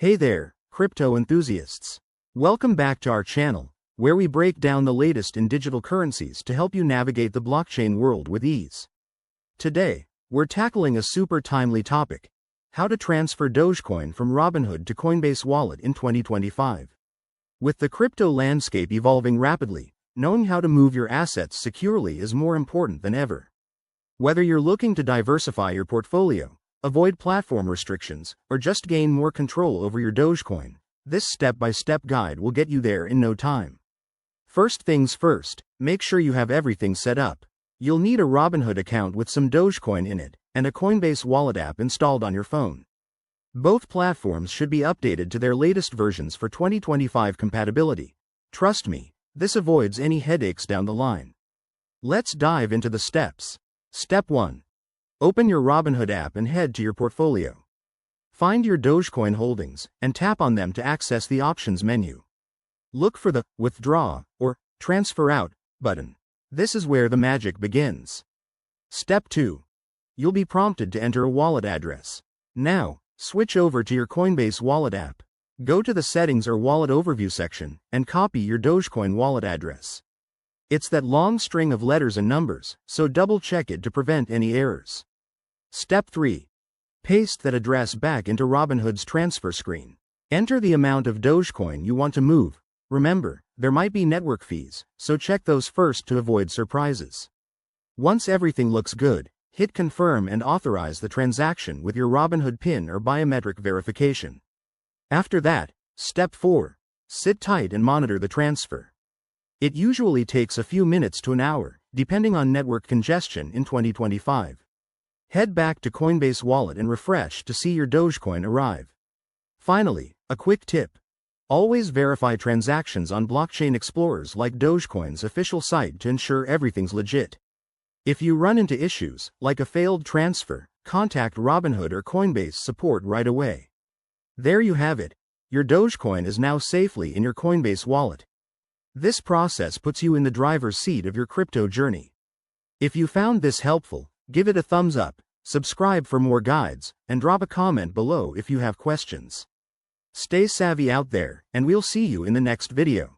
Hey there, crypto enthusiasts. Welcome back to our channel, where we break down the latest in digital currencies to help you navigate the blockchain world with ease. Today, we're tackling a super timely topic: how to transfer Dogecoin from Robinhood to Coinbase Wallet in 2025. With the crypto landscape evolving rapidly, knowing how to move your assets securely is more important than ever. Whether you're looking to diversify your portfolio, avoid platform restrictions, or just gain more control over your Dogecoin, this step-by-step guide will get you there in no time. First things first, make sure you have everything set up. You'll need a Robinhood account with some Dogecoin in it, and a Coinbase Wallet app installed on your phone. Both platforms should be updated to their latest versions for 2025 compatibility. Trust me, this avoids any headaches down the line. Let's dive into the steps. Step 1. Open your Robinhood app and head to your portfolio. Find your Dogecoin holdings and tap on them to access the options menu. Look for the Withdraw or Transfer Out button. This is where the magic begins. Step 2. You'll be prompted to enter a wallet address. Now, switch over to your Coinbase Wallet app. Go to the Settings or Wallet Overview section and copy your Dogecoin wallet address. It's that long string of letters and numbers, so double-check it to prevent any errors. Step 3. Paste that address back into Robinhood's transfer screen. Enter the amount of Dogecoin you want to move. Remember, there might be network fees, so check those first to avoid surprises. Once everything looks good, hit Confirm and authorize the transaction with your Robinhood PIN or biometric verification. After that, Step 4. Sit tight and monitor the transfer. It usually takes a few minutes to an hour, depending on network congestion in 2025. Head back to Coinbase Wallet and refresh to see your Dogecoin arrive. Finally, a quick tip. Always verify transactions on blockchain explorers like Dogecoin's official site to ensure everything's legit. If you run into issues, like a failed transfer, contact Robinhood or Coinbase support right away. There you have it. Your Dogecoin is now safely in your Coinbase wallet. This process puts you in the driver's seat of your crypto journey. If you found this helpful, give it a thumbs up, subscribe for more guides, and drop a comment below if you have questions. Stay savvy out there, and we'll see you in the next video.